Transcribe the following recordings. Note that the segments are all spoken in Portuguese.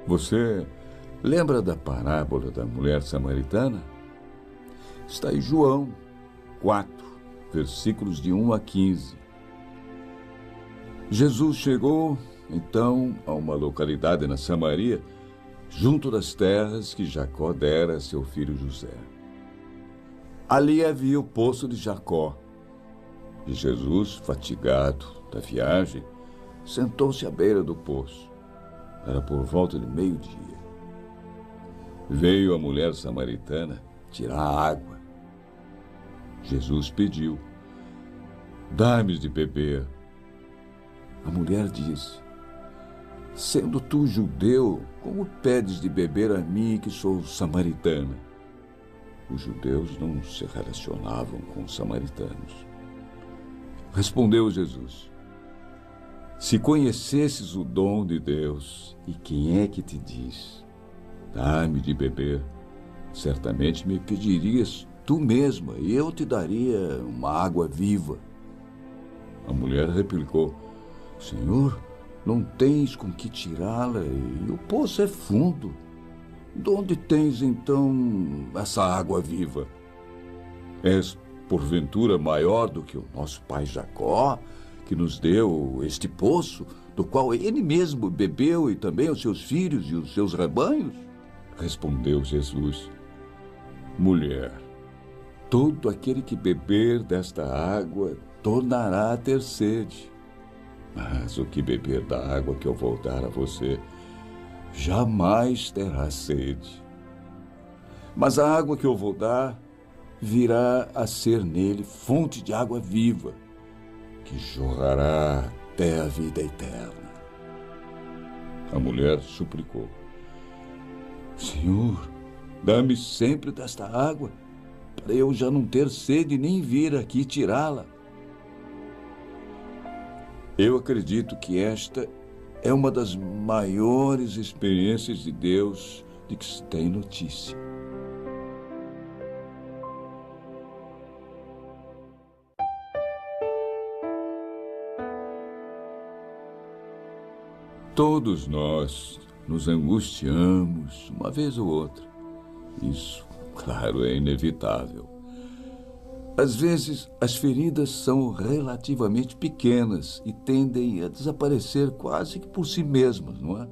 Você lembra da parábola da mulher samaritana? Está em João 4, versículos de 1 a 15. Jesus chegou, então, a uma localidade na Samaria, junto das terras que Jacó dera a seu filho José. Ali havia o poço de Jacó. E Jesus, fatigado da viagem, sentou-se à beira do poço. Era por volta de meio-dia. Veio a mulher samaritana tirar a água. Jesus pediu: "Dá-me de beber." A mulher disse: "Sendo tu judeu, como pedes de beber a mim, que sou samaritana?" Os judeus não se relacionavam com os samaritanos. Respondeu Jesus: "Se conhecesses o dom de Deus, e quem é que te diz: dá-me de beber, certamente me pedirias tu mesma, e eu te daria uma água viva." A mulher replicou: "Senhor, não tens com que tirá-la, e o poço é fundo. De onde tens, então, essa água viva? És, porventura, maior do que o nosso pai Jacó, que nos deu este poço, do qual ele mesmo bebeu, e também os seus filhos e os seus rebanhos?" Respondeu Jesus: "Mulher, todo aquele que beber desta água tornará a ter sede. Mas o que beber da água que eu vou dar a você, jamais terá sede. Mas a água que eu vou dar virá a ser nele fonte de água viva, que jorrará até a vida eterna." A mulher suplicou: "Senhor, dá-me sempre desta água, para eu já não ter sede nem vir aqui tirá-la." Eu acredito que esta é uma das maiores experiências de Deus de que se tem notícia. Todos nós nos angustiamos uma vez ou outra. Isso, claro, é inevitável. Às vezes, as feridas são relativamente pequenas e tendem a desaparecer quase que por si mesmas, não é?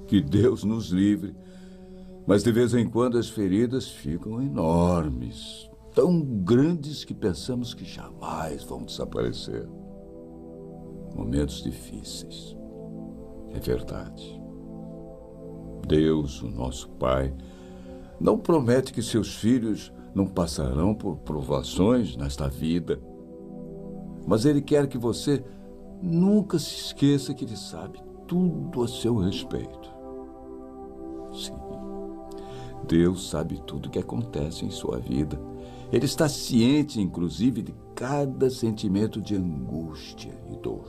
Que Deus nos livre, mas de vez em quando as feridas ficam enormes, tão grandes que pensamos que jamais vão desaparecer. Momentos difíceis, é verdade. Deus, o nosso Pai, não promete que seus filhos não passarão por provações nesta vida, mas Ele quer que você nunca se esqueça que Ele sabe tudo a seu respeito. Sim, Deus sabe tudo o que acontece em sua vida. Ele está ciente, inclusive, de cada sentimento de angústia e dor.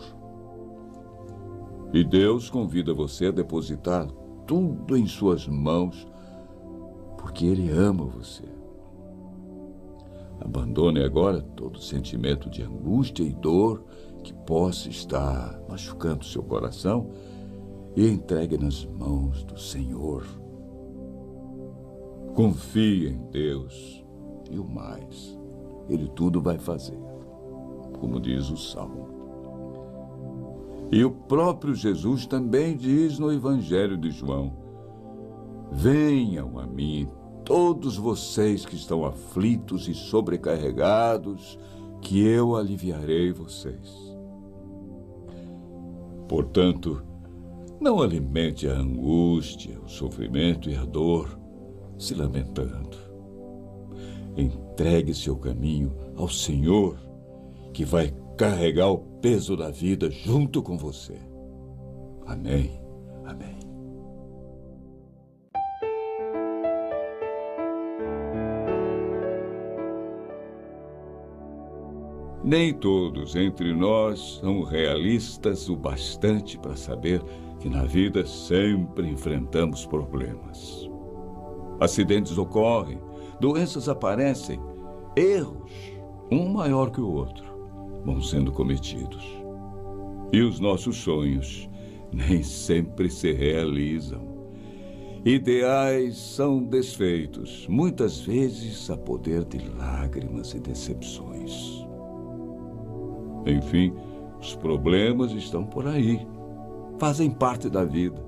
E Deus convida você a depositar tudo em suas mãos, porque Ele ama você. Abandone agora todo sentimento de angústia e dor que possa estar machucando seu coração e entregue nas mãos do Senhor. Confie em Deus e o mais, Ele tudo vai fazer, como diz o Salmo. E o próprio Jesus também diz no Evangelho de João: "Venham a mim todos vocês que estão aflitos e sobrecarregados, que eu aliviarei vocês." Portanto, não alimente a angústia, o sofrimento e a dor, se lamentando. Entregue seu caminho ao Senhor, que vai carregar o peso da vida junto com você. Amém. Amém. Nem todos entre nós são realistas o bastante para saber que na vida sempre enfrentamos problemas. Acidentes ocorrem, doenças aparecem, erros, um maior que o outro, vão sendo cometidos. E os nossos sonhos nem sempre se realizam. Ideais são desfeitos, muitas vezes a poder de lágrimas e decepções. Enfim, os problemas estão por aí, fazem parte da vida.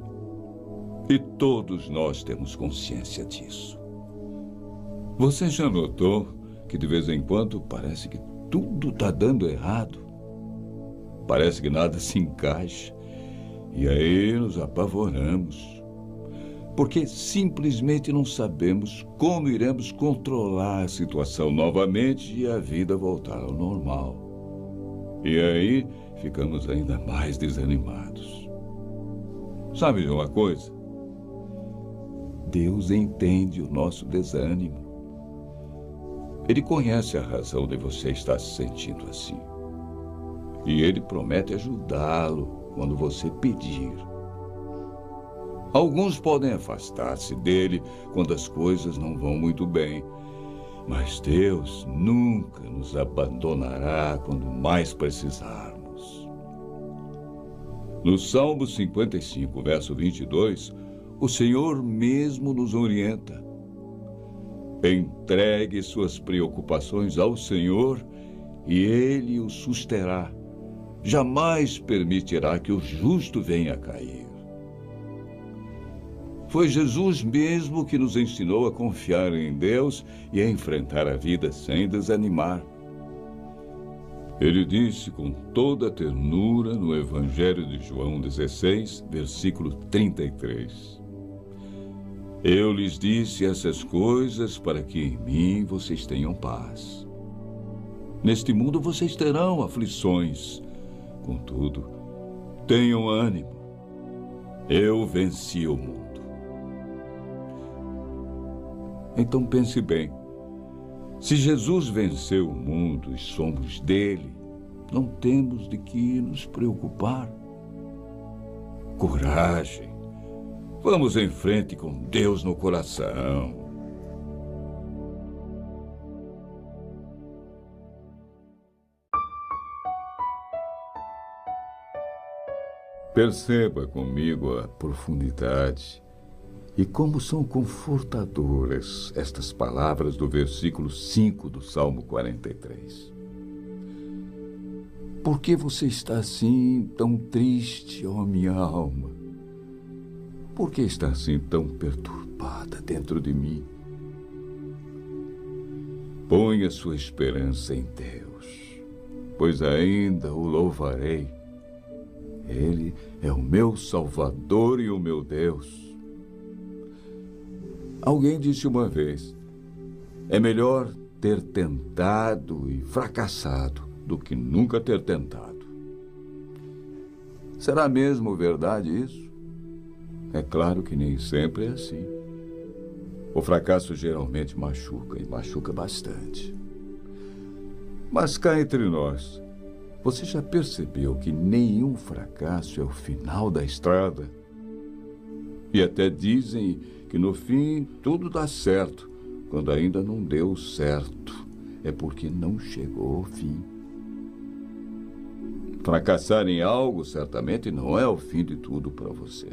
E todos nós temos consciência disso. Você já notou que de vez em quando parece que tudo está dando errado? Parece que nada se encaixa. E aí nos apavoramos. Porque simplesmente não sabemos como iremos controlar a situação novamente e a vida voltar ao normal. E aí ficamos ainda mais desanimados. Sabe de uma coisa? Deus entende o nosso desânimo. Ele conhece a razão de você estar se sentindo assim. E Ele promete ajudá-lo quando você pedir. Alguns podem afastar-se dele quando as coisas não vão muito bem. Mas Deus nunca nos abandonará quando mais precisarmos. No Salmo 55, verso 22, o Senhor mesmo nos orienta. Entregue suas preocupações ao Senhor e Ele o susterá. Jamais permitirá que o justo venha a cair. Foi Jesus mesmo que nos ensinou a confiar em Deus e a enfrentar a vida sem desanimar. Ele disse com toda a ternura no Evangelho de João 16, versículo 33. Eu lhes disse essas coisas para que em mim vocês tenham paz. Neste mundo vocês terão aflições. Contudo, tenham ânimo. Eu venci o mundo. Então pense bem. Se Jesus venceu o mundo e somos dele, não temos de que nos preocupar. Coragem. Vamos em frente com Deus no coração. Perceba comigo a profundidade e como são confortadoras estas palavras do versículo 5 do Salmo 43. Por que você está assim, tão triste, ó minha alma? Por que está assim tão perturbada dentro de mim? Ponha sua esperança em Deus, pois ainda o louvarei. Ele é o meu Salvador e o meu Deus. Alguém disse uma vez, é melhor ter tentado e fracassado do que nunca ter tentado. Será mesmo verdade isso? É claro que nem sempre é assim. O fracasso geralmente machuca, e machuca bastante. Mas cá entre nós, você já percebeu que nenhum fracasso é o final da estrada? E até dizem que no fim tudo dá certo, quando ainda não deu certo. É porque não chegou ao fim. Fracassar em algo certamente não é o fim de tudo para você.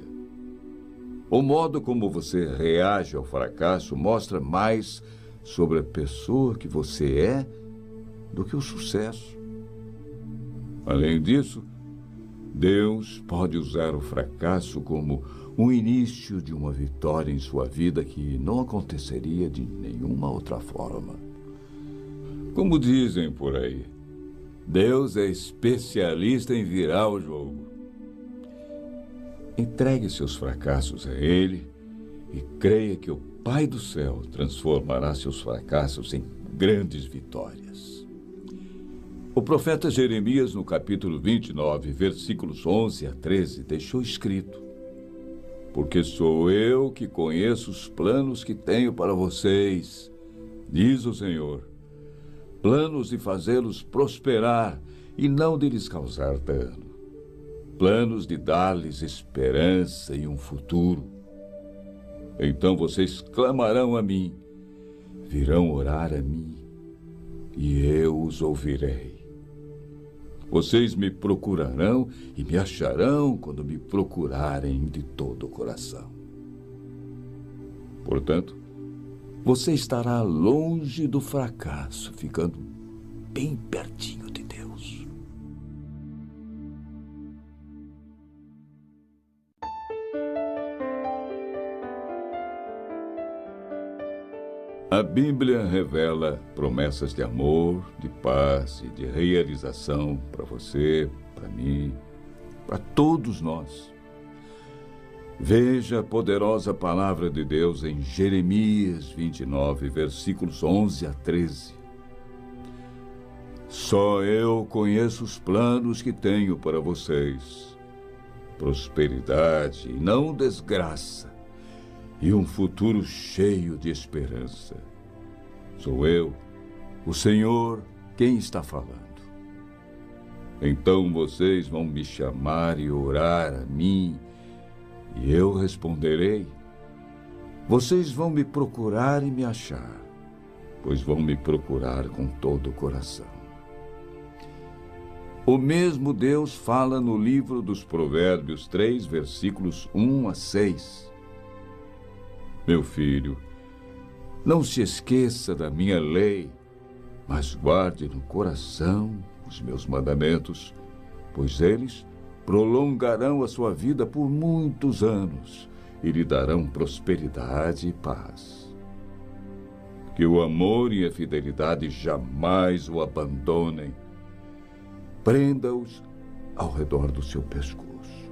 O modo como você reage ao fracasso mostra mais sobre a pessoa que você é do que o sucesso. Além disso, Deus pode usar o fracasso como um início de uma vitória em sua vida que não aconteceria de nenhuma outra forma. Como dizem por aí, Deus é especialista em virar o jogo. Entregue seus fracassos a Ele e creia que o Pai do céu transformará seus fracassos em grandes vitórias. O profeta Jeremias, no capítulo 29, versículos 11 a 13, deixou escrito: porque sou eu que conheço os planos que tenho para vocês, diz o Senhor, planos de fazê-los prosperar e não de lhes causar dano, planos de dar-lhes esperança e um futuro. Então vocês clamarão a mim, virão orar a mim, e eu os ouvirei. Vocês me procurarão e me acharão quando me procurarem de todo o coração. Portanto, você estará longe do fracasso, ficando bem pertinho de Deus. A Bíblia revela promessas de amor, de paz e de realização para você, para mim, para todos nós. Veja a poderosa palavra de Deus em Jeremias 29, versículos 11 a 13. Só eu conheço os planos que tenho para vocês. Prosperidade e não desgraça, e um futuro cheio de esperança. Sou eu, o Senhor, quem está falando. Então vocês vão me chamar e orar a mim, e eu responderei. Vocês vão me procurar e me achar, pois vão me procurar com todo o coração. O mesmo Deus fala no livro dos Provérbios 3, versículos 1 a 6. Meu filho, não se esqueça da minha lei, mas guarde no coração os meus mandamentos, pois eles prolongarão a sua vida por muitos anos e lhe darão prosperidade e paz. Que o amor e a fidelidade jamais o abandonem. Prenda-os ao redor do seu pescoço.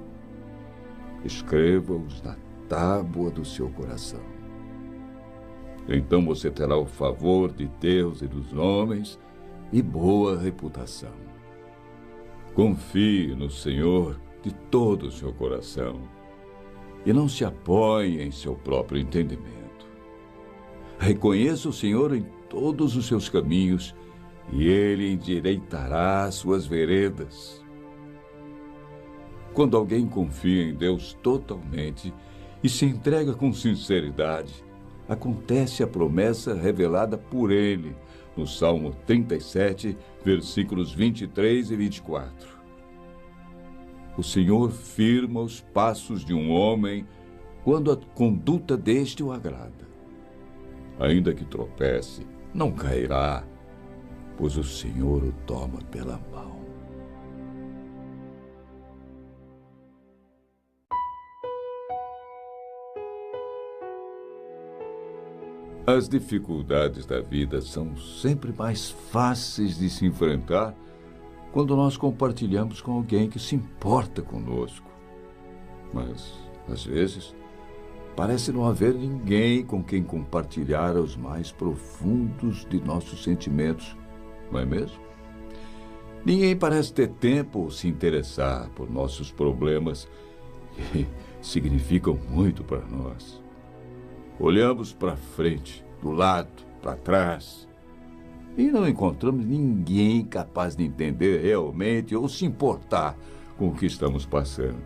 Escreva-os na tábua do seu coração. Então você terá o favor de Deus e dos homens e boa reputação. Confie no Senhor de todo o seu coração e não se apoie em seu próprio entendimento. Reconheça o Senhor em todos os seus caminhos e Ele endireitará suas veredas. Quando alguém confia em Deus totalmente e se entrega com sinceridade, acontece a promessa revelada por Ele no Salmo 37, versículos 23 e 24. O Senhor firma os passos de um homem quando a conduta deste o agrada. Ainda que tropece, não cairá, pois o Senhor o toma pela mão. As dificuldades da vida são sempre mais fáceis de se enfrentar quando nós compartilhamos com alguém que se importa conosco. Mas, às vezes, parece não haver ninguém com quem compartilhar os mais profundos de nossos sentimentos, não é mesmo? Ninguém parece ter tempo ou se interessar por nossos problemas que significam muito para nós. Olhamos para frente, do lado, para trás, e não encontramos ninguém capaz de entender realmente ou se importar com o que estamos passando.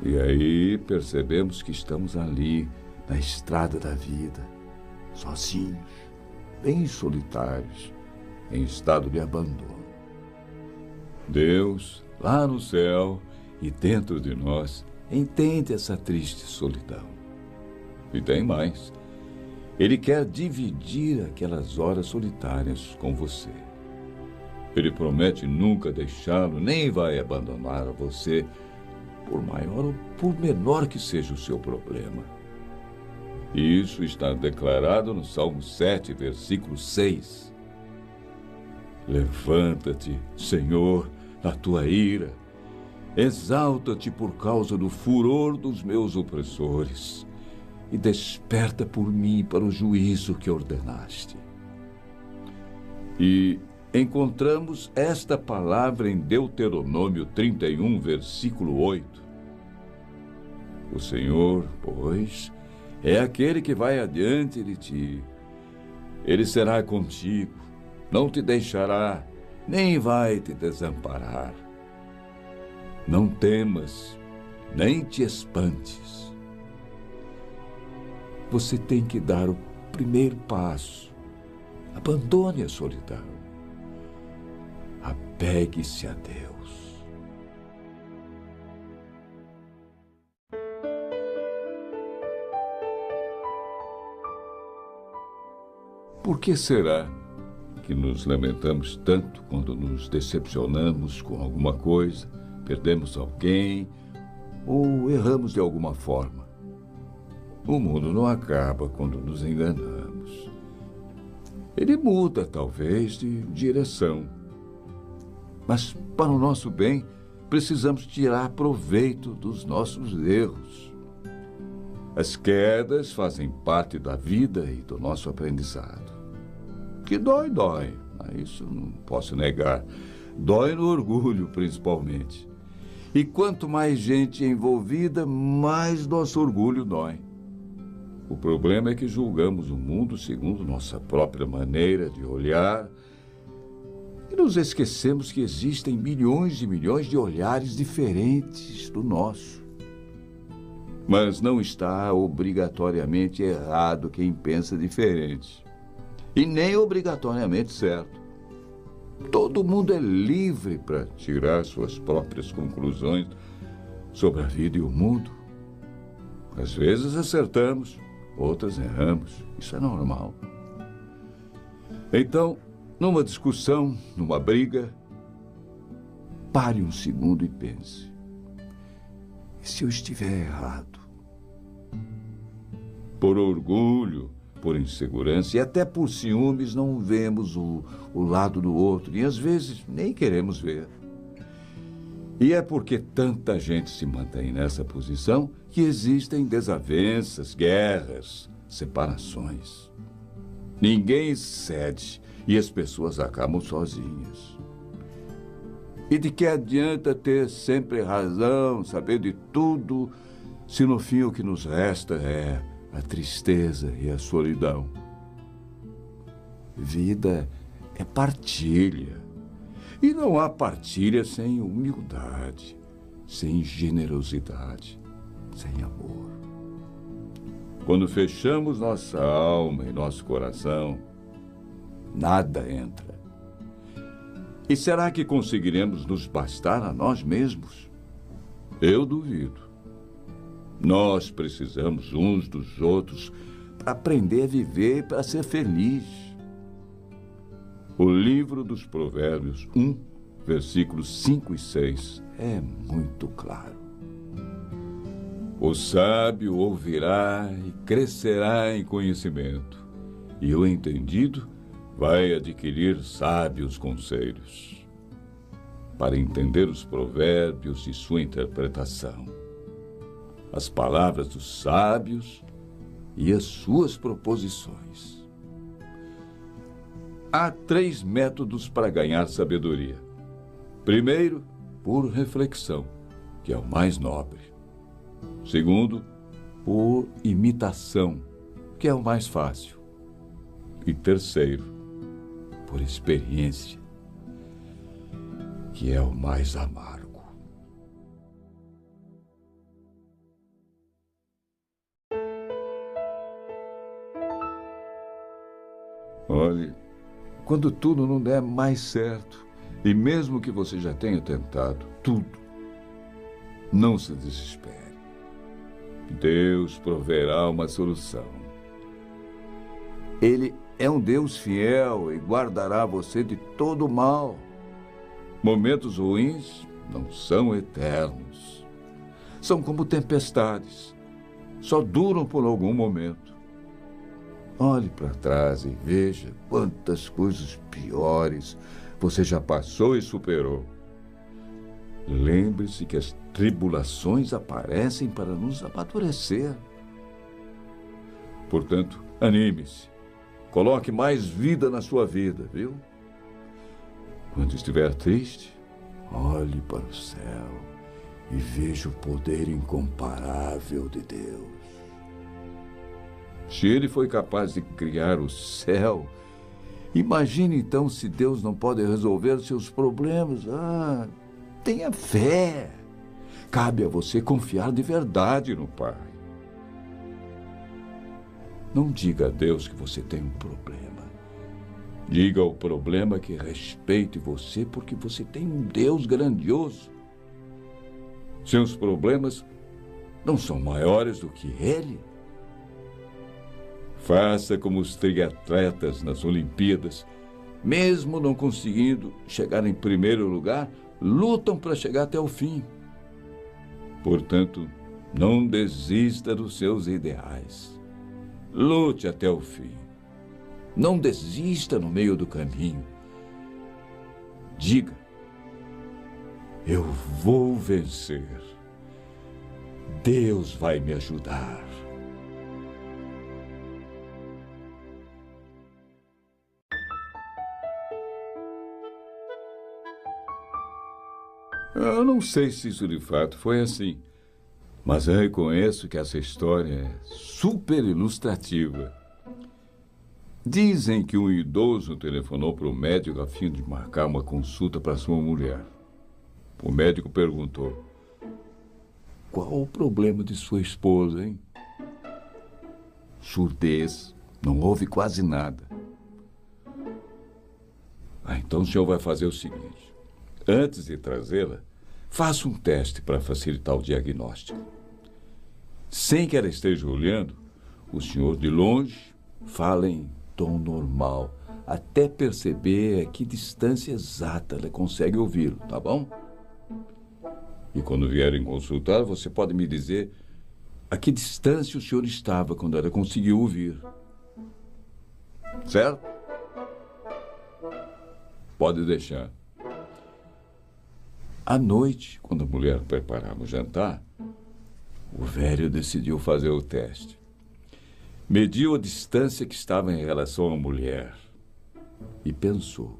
E aí percebemos que estamos ali, na estrada da vida, sozinhos, bem solitários, em estado de abandono. Deus, lá no céu e dentro de nós, entende essa triste solidão. E tem mais. Ele quer dividir aquelas horas solitárias com você. Ele promete nunca deixá-lo, nem vai abandonar você, por maior ou por menor que seja o seu problema. E isso está declarado no Salmo 7, versículo 6. Levanta-te, Senhor, na tua ira. Exalta-te por causa do furor dos meus opressores. E desperta por mim para o juízo que ordenaste. E encontramos esta palavra em Deuteronômio 31, versículo 8. O Senhor, pois, é aquele que vai adiante de ti. Ele será contigo, não te deixará, nem vai te desamparar. Não temas, nem te espantes. Você tem que dar o primeiro passo. Abandone a solidão. Apegue-se a Deus. Por que será que nos lamentamos tanto quando nos decepcionamos com alguma coisa, perdemos alguém ou erramos de alguma forma? O mundo não acaba quando nos enganamos. Ele muda, talvez, de direção. Mas, para o nosso bem, precisamos tirar proveito dos nossos erros. As quedas fazem parte da vida e do nosso aprendizado. Que dói, isso não posso negar. Dói no orgulho, principalmente. E quanto mais gente envolvida, mais nosso orgulho dói. O problema é que julgamos o mundo segundo nossa própria maneira de olhar e nos esquecemos que existem milhões e milhões de olhares diferentes do nosso. Mas não está obrigatoriamente errado quem pensa diferente. E nem obrigatoriamente certo. Todo mundo é livre para tirar suas próprias conclusões sobre a vida e o mundo. Às vezes acertamos, outras erramos. Isso é normal. Então, numa discussão, numa briga, pare um segundo e pense. E se eu estiver errado? Por orgulho, por insegurança e até por ciúmes, não vemos o lado do outro e às vezes nem queremos ver. E é porque tanta gente se mantém nessa posição que existem desavenças, guerras, separações. Ninguém cede e as pessoas acabam sozinhas. E de que adianta ter sempre razão, saber de tudo, se no fim o que nos resta é a tristeza e a solidão? Vida é partilha. E não há partilha sem humildade, sem generosidade, sem amor. Quando fechamos nossa alma e nosso coração, nada entra. E será que conseguiremos nos bastar a nós mesmos? Eu duvido. Nós precisamos uns dos outros para aprender a viver e para ser feliz. O livro dos Provérbios 1, versículos 5 e 6 é muito claro. O sábio ouvirá e crescerá em conhecimento, e o entendido vai adquirir sábios conselhos, para entender os provérbios e sua interpretação, as palavras dos sábios e as suas proposições. Há 3 métodos para ganhar sabedoria. Primeiro, por reflexão, que é o mais nobre. Segundo, por imitação, que é o mais fácil. E terceiro, por experiência, que é o mais amargo. Olhe, quando tudo não der mais certo, e mesmo que você já tenha tentado tudo, não se desespere. Deus proverá uma solução. Ele é um Deus fiel e guardará você de todo o mal. Momentos ruins não são eternos. São como tempestades. Só duram por algum momento. Olhe para trás e veja quantas coisas piores você já passou e superou. Lembre-se que as tribulações aparecem para nos amadurecer. Portanto, anime-se. Coloque mais vida na sua vida, viu? Quando estiver triste, olhe para o céu e veja o poder incomparável de Deus. Se Ele foi capaz de criar o céu, imagine então se Deus não pode resolver seus problemas. Tenha fé. Cabe a você confiar de verdade no Pai. Não diga a Deus que você tem um problema. Diga ao problema que respeite você, porque você tem um Deus grandioso. Seus problemas não são maiores do que Ele. Faça como os triatletas nas Olimpíadas. Mesmo não conseguindo chegar em primeiro lugar, lutam para chegar até o fim. Portanto, não desista dos seus ideais. Lute até o fim. Não desista no meio do caminho. Diga: eu vou vencer. Deus vai me ajudar. Eu não sei se isso de fato foi assim, mas eu reconheço que essa história é super ilustrativa. Dizem que um idoso telefonou para o médico a fim de marcar uma consulta para sua mulher. O médico perguntou: qual o problema de sua esposa, hein? Surdez. Não ouve quase nada. Então o senhor vai fazer o seguinte. Antes de trazê-la, faça um teste para facilitar o diagnóstico. Sem que ela esteja olhando, o senhor de longe fala em tom normal, até perceber a que distância exata ela consegue ouvi-lo, tá bom? E quando vierem consultar, você pode me dizer a que distância o senhor estava quando ela conseguiu ouvir. Certo? Pode deixar. À noite, quando a mulher preparava o jantar, o velho decidiu fazer o teste. Mediu a distância que estava em relação à mulher e pensou: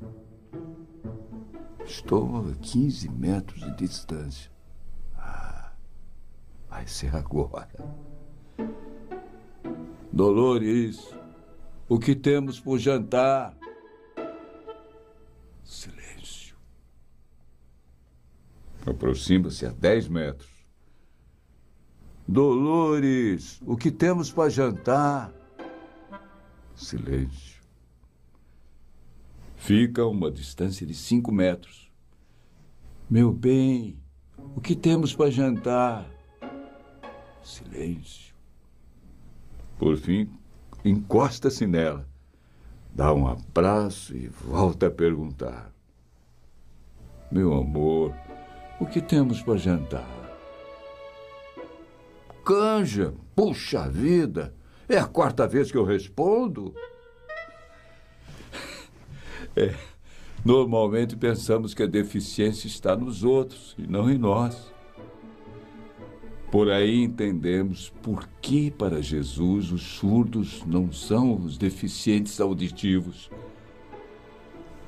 estou a 15 metros de distância. Vai ser agora. Dolores, o que temos por jantar? Silêncio. Aproxima-se a 10 metros. Dolores, o que temos para jantar? Silêncio. Fica a uma distância de 5 metros. Meu bem, o que temos para jantar? Silêncio. Por fim, encosta-se nela, dá um abraço e volta a perguntar: meu amor, o que temos para jantar? Canja, puxa vida, é a 4ª vez que eu respondo. Normalmente pensamos que a deficiência está nos outros e não em nós. Por aí entendemos por que, para Jesus, os surdos não são os deficientes auditivos,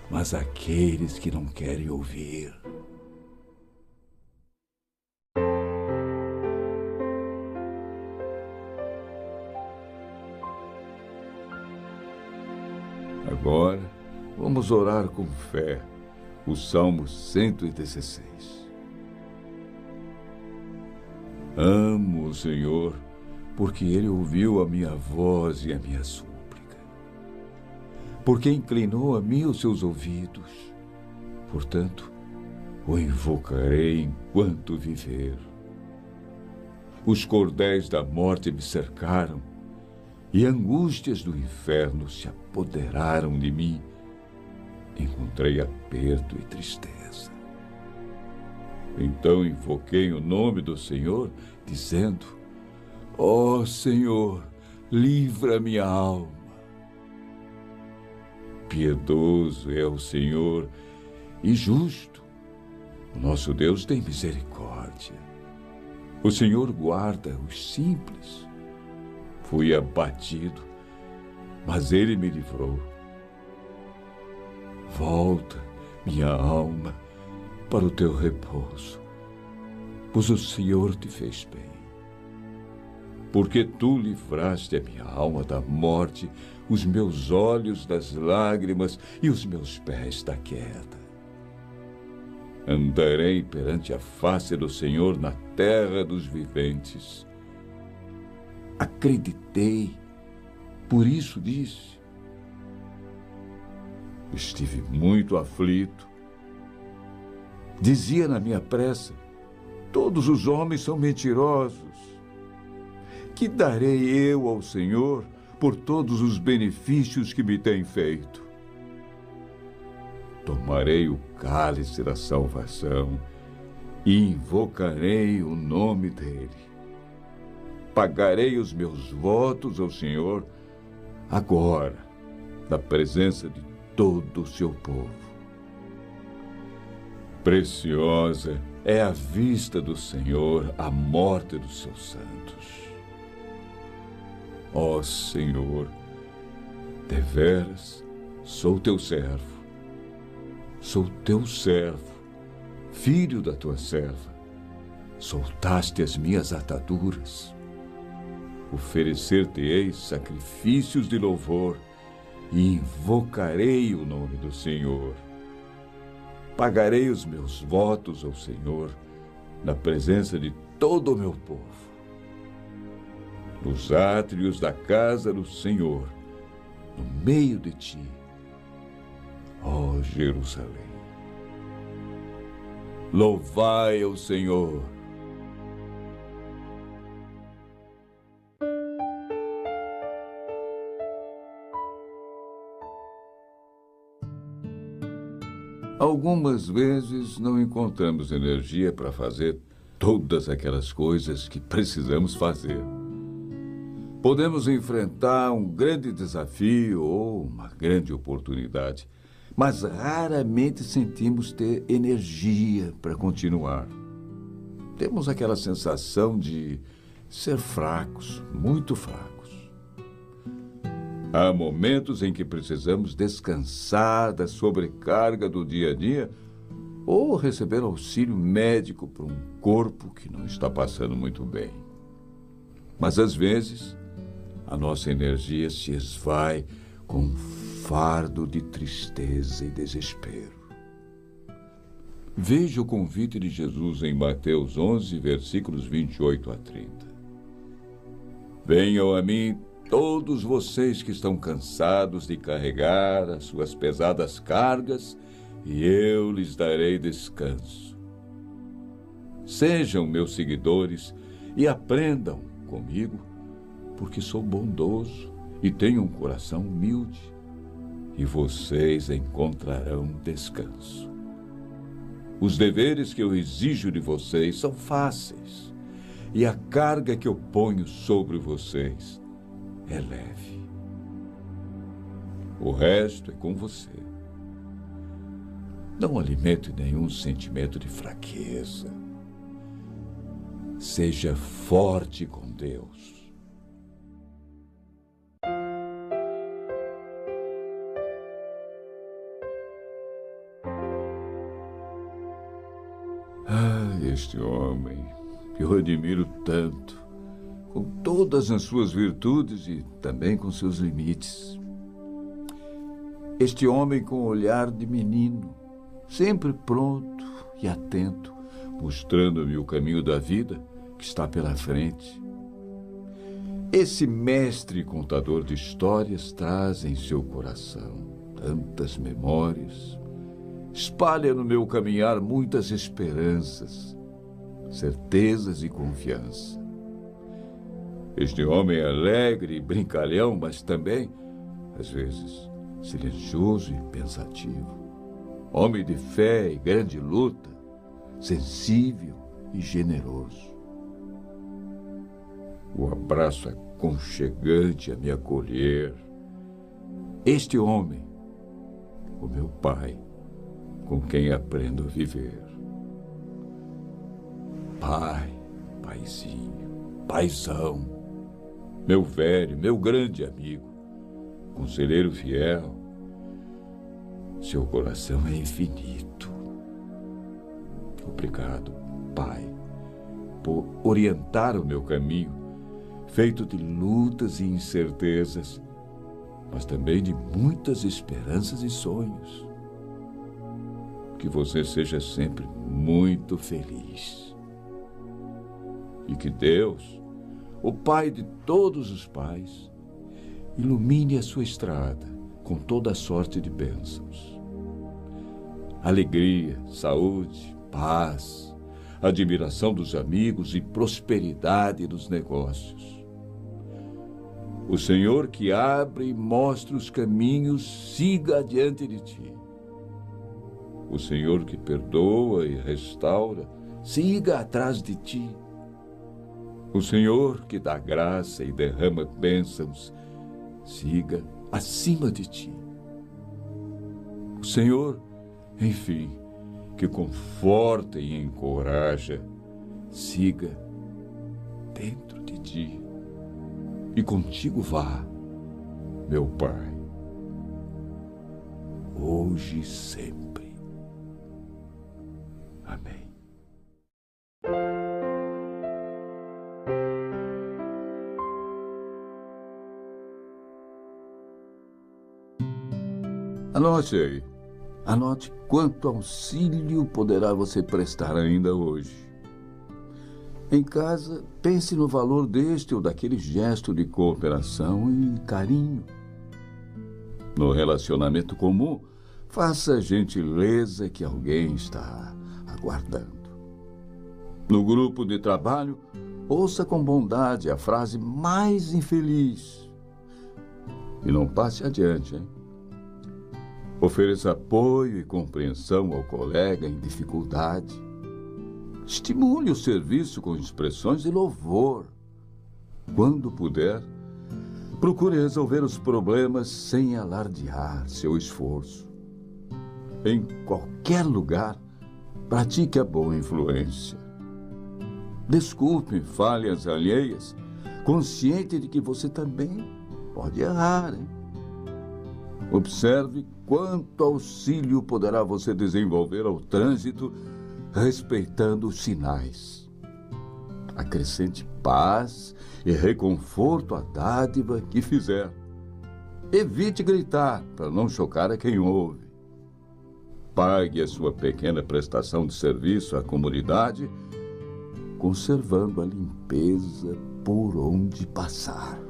mas aqueles que não querem ouvir. Agora, vamos orar com fé o Salmo 116. Amo o Senhor, porque Ele ouviu a minha voz e a minha súplica. Porque inclinou a mim os seus ouvidos. Portanto, o invocarei enquanto viver. Os cordéis da morte me cercaram, e angústias do inferno se apoderaram de mim. Encontrei aperto e tristeza. Então invoquei o nome do Senhor, dizendo: ó Senhor, livra minha alma. Piedoso é o Senhor e justo. O nosso Deus tem misericórdia. O Senhor guarda os simples. Fui abatido, mas Ele me livrou. Volta, minha alma, para o teu repouso, pois o Senhor te fez bem. Porque tu livraste a minha alma da morte, os meus olhos das lágrimas e os meus pés da queda. Andarei perante a face do Senhor na terra dos viventes. Acreditei, por isso disse: Estive muito aflito. Dizia na minha pressa: todos os homens são mentirosos. Que darei eu ao Senhor por todos os benefícios que me tem feito? Tomarei o cálice da salvação e invocarei o nome dele. Pagarei os meus votos ao Senhor agora, na presença de todo o seu povo. Preciosa é a vista do Senhor a morte dos seus santos. Ó Senhor, deveras sou teu servo. Sou teu servo, filho da tua serva. Soltaste as minhas ataduras. Oferecer-te-ei sacrifícios de louvor e invocarei o nome do Senhor. Pagarei os meus votos ao Senhor na presença de todo o meu povo. Nos átrios da casa do Senhor, no meio de ti, ó Jerusalém. Louvai ao Senhor. Algumas vezes não encontramos energia para fazer todas aquelas coisas que precisamos fazer. Podemos enfrentar um grande desafio ou uma grande oportunidade, mas raramente sentimos ter energia para continuar. Temos aquela sensação de ser fracos, muito fracos. Há momentos em que precisamos descansar da sobrecarga do dia a dia ou receber auxílio médico para um corpo que não está passando muito bem. Mas às vezes, a nossa energia se esvai com um fardo de tristeza e desespero. Veja o convite de Jesus em Mateus 11, versículos 28 a 30. Venham a mim todos vocês que estão cansados de carregar as suas pesadas cargas, e eu lhes darei descanso. Sejam meus seguidores e aprendam comigo, porque sou bondoso e tenho um coração humilde, e vocês encontrarão descanso. Os deveres que eu exijo de vocês são fáceis, e a carga que eu ponho sobre vocês é leve. O resto é com você. Não alimente nenhum sentimento de fraqueza. Seja forte com Deus. Este homem que eu admiro tanto, com todas as suas virtudes e também com seus limites. Este homem com olhar de menino, sempre pronto e atento, mostrando-me o caminho da vida que está pela frente. Esse mestre contador de histórias traz em seu coração tantas memórias, espalha no meu caminhar muitas esperanças, certezas e confiança. Este homem é alegre e brincalhão, mas também, às vezes, silencioso e pensativo. Homem de fé e grande luta, sensível e generoso. O abraço aconchegante a me acolher. Este homem, o meu pai, com quem aprendo a viver. Pai, paizinho, paizão, meu velho, meu grande amigo, conselheiro fiel. Seu coração é infinito. Obrigado, Pai, por orientar o meu caminho, feito de lutas e incertezas, mas também de muitas esperanças e sonhos. Que você seja sempre muito feliz. E que Deus, o Pai de todos os pais, ilumine a sua estrada com toda sorte de bênçãos. Alegria, saúde, paz, admiração dos amigos e prosperidade nos negócios. O Senhor que abre e mostra os caminhos, siga adiante de ti. O Senhor que perdoa e restaura, siga atrás de ti. O Senhor que dá graça e derrama bênçãos, siga acima de ti. O Senhor, enfim, que conforta e encoraja, siga dentro de ti. E contigo vá, meu Pai, hoje e sempre. Amém. Anote aí. Anote quanto auxílio poderá você prestar ainda hoje. Em casa, pense no valor deste ou daquele gesto de cooperação e carinho. No relacionamento comum, faça a gentileza que alguém está aguardando. No grupo de trabalho, ouça com bondade a frase mais infeliz. E não passe adiante, hein? Ofereça apoio e compreensão ao colega em dificuldade. Estimule o serviço com expressões de louvor. Quando puder, procure resolver os problemas sem alardear seu esforço. Em qualquer lugar, pratique a boa influência. Desculpe falhas alheias, consciente de que você também pode errar, hein? Observe quanto auxílio poderá você desenvolver ao trânsito respeitando os sinais. Acrescente paz e reconforto à dádiva que fizer. Evite gritar para não chocar a quem ouve. Pague a sua pequena prestação de serviço à comunidade, conservando a limpeza por onde passar.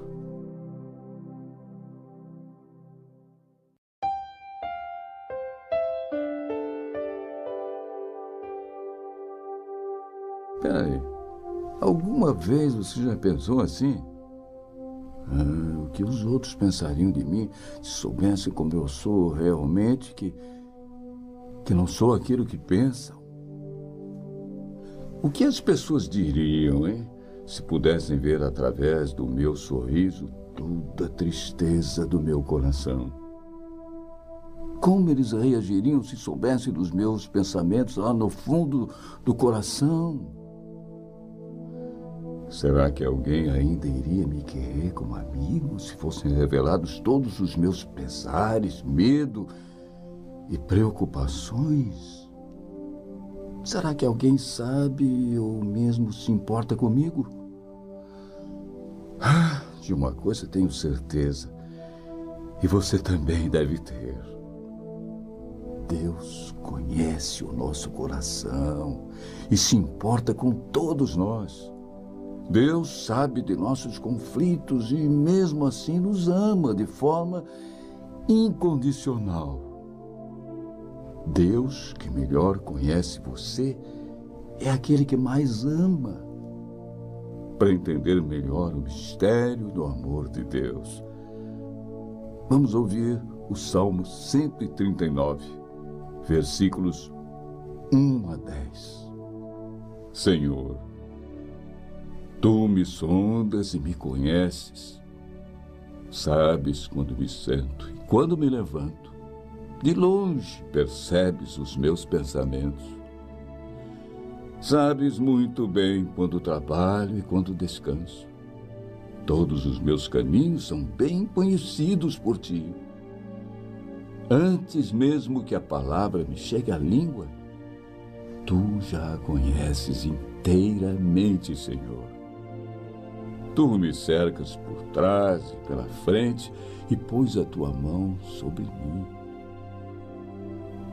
Peraí, alguma vez você já pensou assim? O que os outros pensariam de mim se soubessem como eu sou realmente, que não sou aquilo que pensam? O que as pessoas diriam, hein? Se pudessem ver através do meu sorriso toda a tristeza do meu coração. Como eles reagiriam se soubessem dos meus pensamentos lá no fundo do coração? Será que alguém ainda iria me querer como amigo se fossem revelados todos os meus pesares, medo e preocupações? Será que alguém sabe ou mesmo se importa comigo? De uma coisa tenho certeza, e você também deve ter. Deus conhece o nosso coração e se importa com todos nós. Deus sabe de nossos conflitos e, mesmo assim, nos ama de forma incondicional. Deus, que melhor conhece você, é aquele que mais ama. Para entender melhor o mistério do amor de Deus, vamos ouvir o Salmo 139, versículos 1 a 10. Senhor, Tu me sondas e me conheces. Sabes quando me sento e quando me levanto. De longe percebes os meus pensamentos. Sabes muito bem quando trabalho e quando descanso. Todos os meus caminhos são bem conhecidos por Ti. Antes mesmo que a palavra me chegue à língua, Tu já a conheces inteiramente, Senhor. Tu me cercas por trás e pela frente e pões a Tua mão sobre mim.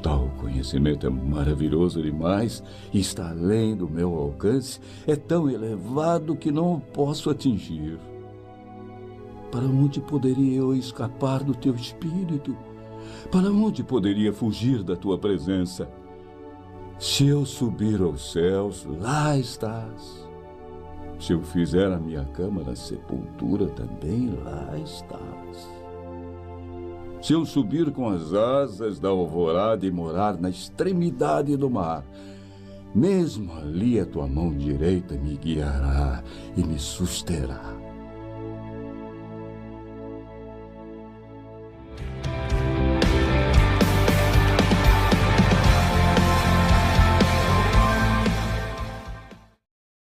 Tal conhecimento é maravilhoso demais e está além do meu alcance, é tão elevado que não o posso atingir. para onde poderia eu escapar do teu espírito? Para onde poderia fugir da tua presença? Se eu subir aos céus, lá estás. Se eu fizer a minha cama na sepultura, também lá estás. Se eu subir com as asas da alvorada e morar na extremidade do mar, mesmo ali a tua mão direita me guiará e me susterá.